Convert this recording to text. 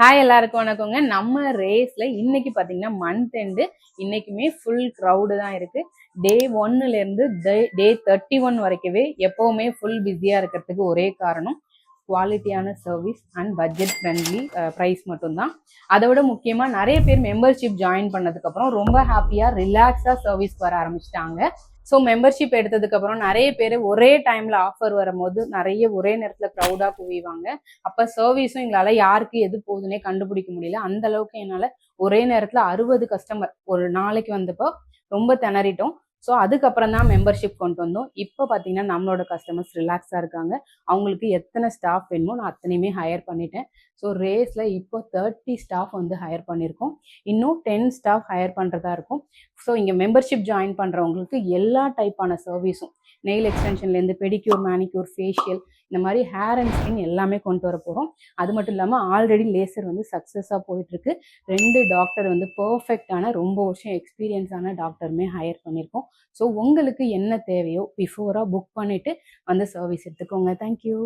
Hi எல்லாருக்கும் வணக்கங்க. நம்ம ரேஸ்ல இன்னைக்கு பாத்தீங்கன்னா மந்த் எண்டு இன்னைக்குமே ஃபுல் க்ரௌடு தான் இருக்கு. டே 1ல இருந்து டே 31 வரைக்கவே எப்பவுமே ஃபுல் பிஸியா இருக்கிறதுக்கு ஒரே காரணம் குவாலிட்டியான service and budget friendly price மட்டும்தான். அதை விட முக்கியமாக நிறைய பேர் மெம்பர்ஷிப் ஜாயின் பண்ணதுக்கப்புறம் ரொம்ப ஹாப்பியாக ரிலாக்ஸாக சர்வீஸ் வர ஆரம்பிச்சிட்டாங்க. ஸோ மெம்பர்ஷிப் எடுத்ததுக்கப்புறம் நிறைய பேர் ஒரே டைமில் ஆஃபர் வரும்போது நிறைய ஒரே நேரத்தில் க்ரௌடாக குவிவாங்க. அப்போ சர்வீஸும் எங்களால் யாருக்கு எது போகுதுன்னே கண்டுபிடிக்க முடியல. அந்த அளவுக்கு என்னால் ஒரே நேரத்தில் 60 கஸ்டமர் ஒரு நாளைக்கு வந்தப்போ ரொம்ப திணறிட்டோம். ஸோ அதுக்கப்புறம் தான் மெம்பர்ஷிப் கொண்டு வந்தோம். இப்போ பார்த்தீங்கன்னா நம்மளோட கஸ்டமர்ஸ் ரிலாக்ஸாக இருக்காங்க. அவங்களுக்கு எத்தனை ஸ்டாஃப் வேணுமோ நான் அத்தனையுமே ஹையர் பண்ணிட்டேன். ஸோ ரேஸில் இப்போ 30 ஸ்டாஃப் வந்து ஹையர் பண்ணியிருக்கோம். இன்னும் 10 ஸ்டாஃப் ஹையர் பண்ணுறதா இருக்கும். ஸோ இங்கே மெம்பர்ஷிப் ஜாயின் பண்ணுறவங்களுக்கு எல்லா டைப்பான சர்வீஸும் நெயில் எக்ஸ்டென்ஷன்லேருந்து பெடிக்யூர், மேனிக்யூர், ஃபேஷியல், இந்த மாதிரி ஹேர் அண்ட் ஸ்கின் எல்லாமே கொண்டு வர போகிறோம். அது மட்டும் இல்லாமல் ஆல்ரெடி லேசர் வந்து சக்ஸஸாக போயிட்டுருக்கு. 2 டாக்டர் வந்து பர்ஃபெக்டான ரொம்ப வருஷம் எக்ஸ்பீரியன்ஸான டாக்டருமே ஹையர் பண்ணியிருக்கோம். ஸோ உங்களுக்கு என்ன தேவையோ பிஃபோராக புக் பண்ணிவிட்டு வந்து சர்வீஸ் எடுத்துக்கோங்க. தேங்க்யூ.